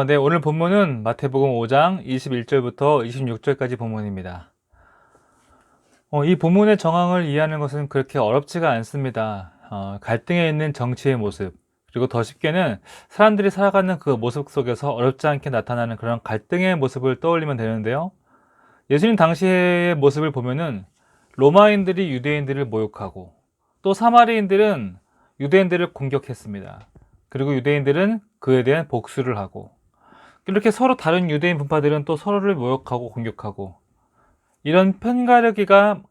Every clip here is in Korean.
네, 오늘 본문은 마태복음 5장 21절부터 26절까지 본문입니다. 이 본문의 정황을 이해하는 것은 그렇게 어렵지가 않습니다. 갈등에 있는 정치의 모습, 그리고 더 쉽게는 사람들이 살아가는 그 모습 속에서 어렵지 않게 나타나는 그런 갈등의 모습을 떠올리면 되는데요. 예수님 당시의 모습을 보면은 로마인들이 유대인들을 모욕하고 또 사마리인들은 유대인들을 공격했습니다. 그리고 유대인들은 그에 대한 복수를 하고 이렇게 서로 다른 유대인 분파들은 또 서로를 모욕하고 공격하고 이런 편가르기와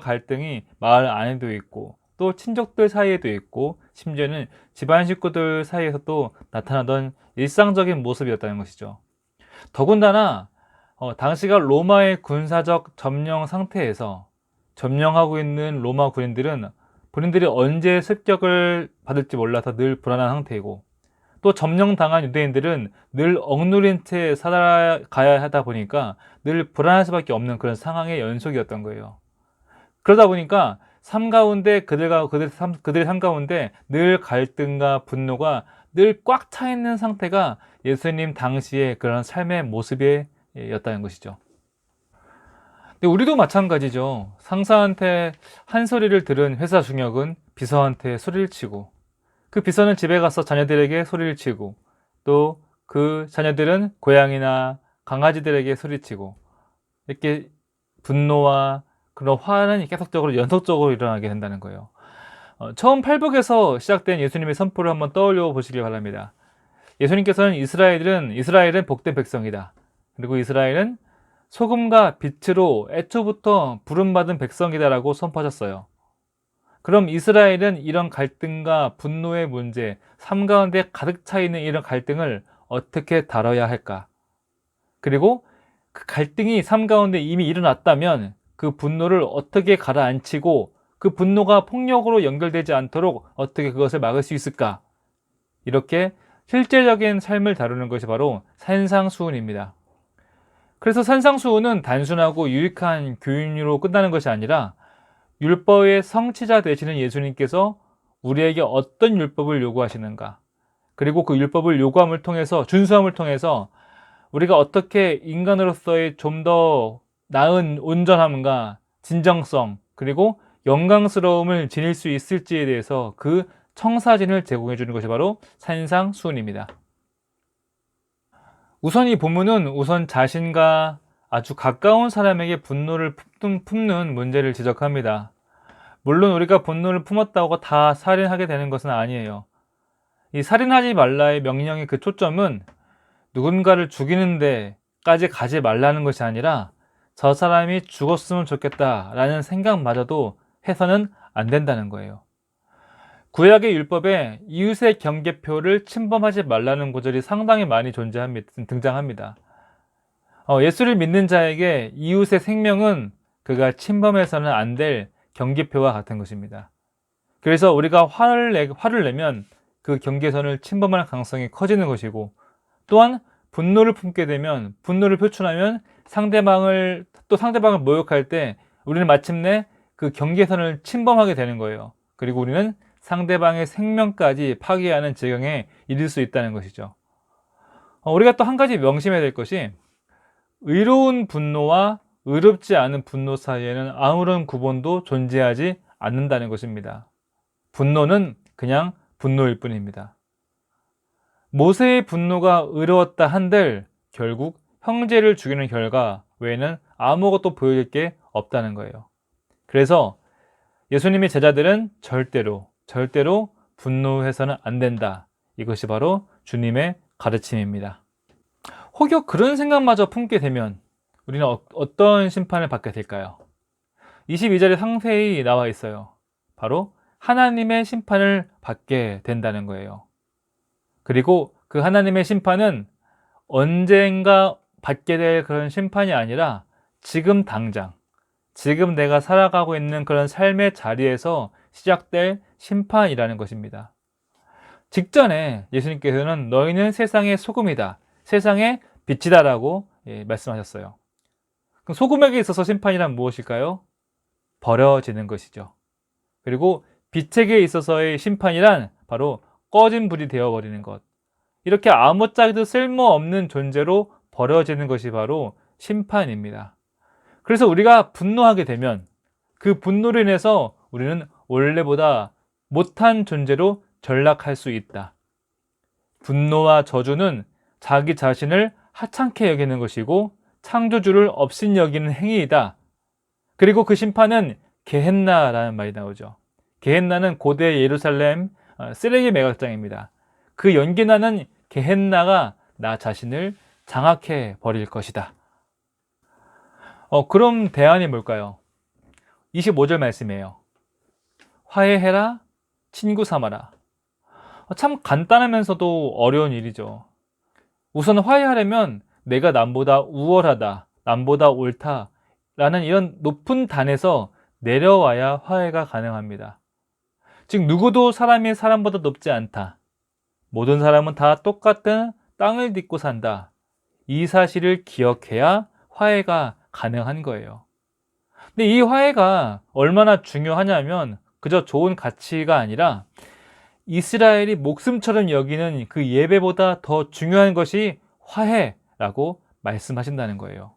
갈등이 마을 안에도 있고 또 친족들 사이에도 있고 심지어는 집안 식구들 사이에서도 나타나던 일상적인 모습이었다는 것이죠. 더군다나 당시가 로마의 군사적 점령 상태에서 점령하고 있는 로마 군인들이 언제 습격을 받을지 몰라서 늘 불안한 상태이고 또 점령당한 유대인들은 늘 억누린 채 살아가야 하다 보니까 늘 불안할 수밖에 없는 그런 상황의 연속이었던 거예요. 그러다 보니까 그들의 삶 가운데 늘 갈등과 분노가 늘 꽉 차 있는 상태가 예수님 당시의 그런 삶의 모습이었다는 것이죠. 근데 우리도 마찬가지죠. 상사한테 한 소리를 들은 회사 중역은 비서한테 소리를 치고 그 비서는 집에 가서 자녀들에게 소리를 치고 또 그 자녀들은 고양이나 강아지들에게 소리치고 이렇게 분노와 그런 화는 계속적으로 연속적으로 일어나게 된다는 거예요. 처음 팔복에서 시작된 예수님의 선포를 한번 떠올려 보시길 바랍니다. 예수님께서는 이스라엘은 복된 백성이다. 그리고 이스라엘은 소금과 빛으로 애초부터 부름받은 백성이다라고 선포하셨어요. 그럼 이스라엘은 이런 갈등과 분노의 문제, 삶 가운데 가득 차 있는 이런 갈등을 어떻게 다뤄야 할까? 그리고 그 갈등이 삶 가운데 이미 일어났다면 그 분노를 어떻게 가라앉히고 그 분노가 폭력으로 연결되지 않도록 어떻게 그것을 막을 수 있을까? 이렇게 실제적인 삶을 다루는 것이 바로 산상수훈입니다. 그래서 산상수훈은 단순하고 유익한 교훈으로 끝나는 것이 아니라 율법의 성취자 되시는 예수님께서 우리에게 어떤 율법을 요구하시는가, 그리고 그 율법을 요구함을 통해서, 준수함을 통해서 우리가 어떻게 인간으로서의 좀 더 나은 온전함과 진정성, 그리고 영광스러움을 지닐 수 있을지에 대해서 그 청사진을 제공해 주는 것이 바로 산상수훈입니다. 우선 이 본문은 자신과 아주 가까운 사람에게 분노를 품는 문제를 지적합니다. 물론 우리가 분노를 품었다고 다 살인하게 되는 것은 아니에요. 이 살인하지 말라의 명령의 그 초점은 누군가를 죽이는 데까지 가지 말라는 것이 아니라 저 사람이 죽었으면 좋겠다라는 생각마저도 해서는 안 된다는 거예요. 구약의 율법에 이웃의 경계표를 침범하지 말라는 구절이 상당히 많이 등장합니다. 예수를 믿는 자에게 이웃의 생명은 그가 침범해서는 안 될 경계표와 같은 것입니다. 그래서 우리가 화를 내면 그 경계선을 침범할 가능성이 커지는 것이고, 또한 분노를 품게 되면, 분노를 표출하면 상대방을 모욕할 때 우리는 마침내 그 경계선을 침범하게 되는 거예요. 그리고 우리는 상대방의 생명까지 파괴하는 지경에 이를 수 있다는 것이죠. 우리가 또 한 가지 명심해야 될 것이, 의로운 분노와 의롭지 않은 분노 사이에는 아무런 구분도 존재하지 않는다는 것입니다. 분노는 그냥 분노일 뿐입니다. 모세의 분노가 의로웠다 한들 결국 형제를 죽이는 결과 외에는 아무것도 보여줄 게 없다는 거예요. 그래서 예수님의 제자들은 절대로 분노해서는 안 된다. 이것이 바로 주님의 가르침입니다. 혹여 그런 생각마저 품게 되면 우리는 어떤 심판을 받게 될까요? 22절에 상세히 나와 있어요. 바로 하나님의 심판을 받게 된다는 거예요. 그리고 그 하나님의 심판은 언젠가 받게 될 그런 심판이 아니라 지금 당장, 지금 내가 살아가고 있는 그런 삶의 자리에서 시작될 심판이라는 것입니다. 직전에 예수님께서는 너희는 세상의 소금이다, 세상의 빛이다라고 말씀하셨어요. 그럼 소금에게 있어서 심판이란 무엇일까요? 버려지는 것이죠. 그리고 빛에게 있어서의 심판이란 바로 꺼진 불이 되어버리는 것. 이렇게 아무짝에도 쓸모없는 존재로 버려지는 것이 바로 심판입니다. 그래서 우리가 분노하게 되면 그 분노로 인해서 우리는 원래보다 못한 존재로 전락할 수 있다. 분노와 저주는 자기 자신을 하찮게 여기는 것이고 창조주를 업신여기는 행위이다. 그리고 그 심판은 게헨나라는 말이 나오죠. 게헨나는 고대 예루살렘 쓰레기 매각장입니다. 그 연기나는 게헨나가 나 자신을 장악해 버릴 것이다. 그럼 대안이 뭘까요? 25절 말씀이에요. 화해해라, 친구 삼아라. 참 간단하면서도 어려운 일이죠. 우선 화해하려면 내가 남보다 우월하다, 남보다 옳다 라는 이런 높은 단에서 내려와야 화해가 가능합니다. 즉 누구도 사람이 사람보다 높지 않다. 모든 사람은 다 똑같은 땅을 딛고 산다. 이 사실을 기억해야 화해가 가능한 거예요. 근데 이 화해가 얼마나 중요하냐면 그저 좋은 가치가 아니라 이스라엘이 목숨처럼 여기는 그 예배보다 더 중요한 것이 화해라고 말씀하신다는 거예요.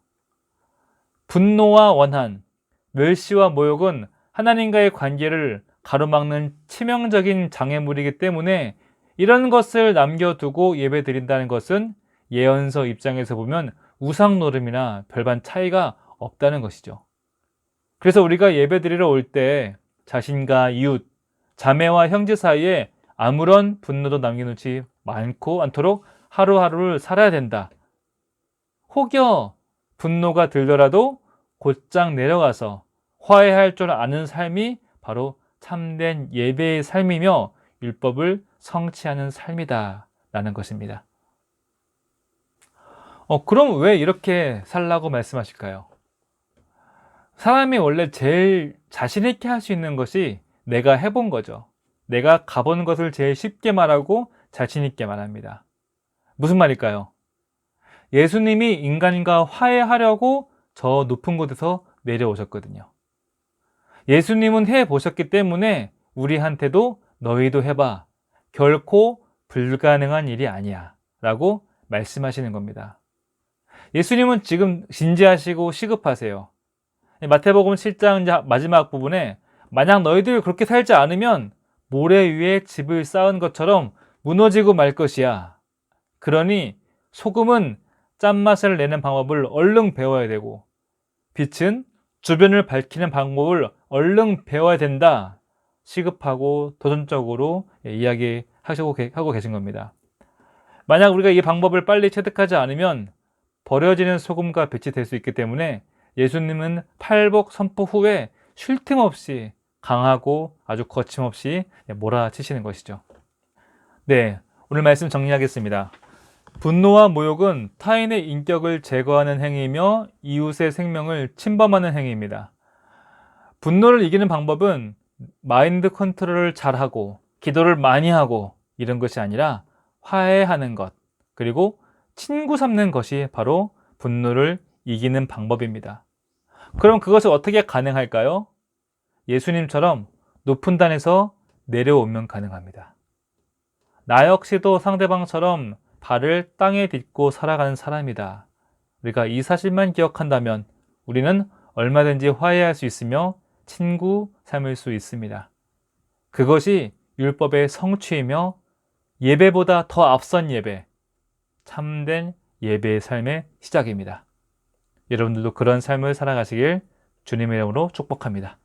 분노와 원한, 멸시와 모욕은 하나님과의 관계를 가로막는 치명적인 장애물이기 때문에 이런 것을 남겨두고 예배 드린다는 것은 예언서 입장에서 보면 우상 노름이나 별반 차이가 없다는 것이죠. 그래서 우리가 예배 드리러 올 때 자신과 이웃, 자매와 형제 사이에 아무런 분노도 남겨놓지 않도록 하루하루를 살아야 된다. 혹여 분노가 들더라도 곧장 내려가서 화해할 줄 아는 삶이 바로 참된 예배의 삶이며 율법을 성취하는 삶이다 라는 것입니다. 그럼 왜 이렇게 살라고 말씀하실까요? 사람이 원래 제일 자신 있게 할 수 있는 것이 내가 해본 거죠. 내가 가본 것을 제일 쉽게 말하고 자신 있게 말합니다. 무슨 말일까요? 예수님이 인간과 화해하려고 저 높은 곳에서 내려오셨거든요. 예수님은 해보셨기 때문에 우리한테도 너희도 해봐. 결코 불가능한 일이 아니야. 라고 말씀하시는 겁니다. 예수님은 지금 진지하시고 시급하세요. 마태복음 7장 마지막 부분에 만약 너희들 그렇게 살지 않으면 모래 위에 집을 쌓은 것처럼 무너지고 말 것이야. 그러니 소금은 짠맛을 내는 방법을 얼른 배워야 되고 빛은 주변을 밝히는 방법을 얼른 배워야 된다. 시급하고 도전적으로 이야기하고 계신 겁니다. 만약 우리가 이 방법을 빨리 체득하지 않으면 버려지는 소금과 빛이 될 수 있기 때문에 예수님은 팔복 선포 후에 쉴 틈 없이 강하고 아주 거침없이 몰아치시는 것이죠. 네, 오늘 말씀 정리하겠습니다. 분노와 모욕은 타인의 인격을 제거하는 행위이며 이웃의 생명을 침범하는 행위입니다. 분노를 이기는 방법은 마인드 컨트롤을 잘하고 기도를 많이 하고 이런 것이 아니라 화해하는 것, 그리고 친구 삼는 것이 바로 분노를 이기는 방법입니다. 그럼 그것을 어떻게 가능할까요? 예수님처럼 높은 단에서 내려오면 가능합니다. 나 역시도 상대방처럼 발을 땅에 딛고 살아가는 사람이다. 우리가 이 사실만 기억한다면 우리는 얼마든지 화해할 수 있으며 친구 삼을 수 있습니다. 그것이 율법의 성취이며 예배보다 더 앞선 예배, 참된 예배의 삶의 시작입니다. 여러분들도 그런 삶을 살아가시길 주님의 이름으로 축복합니다.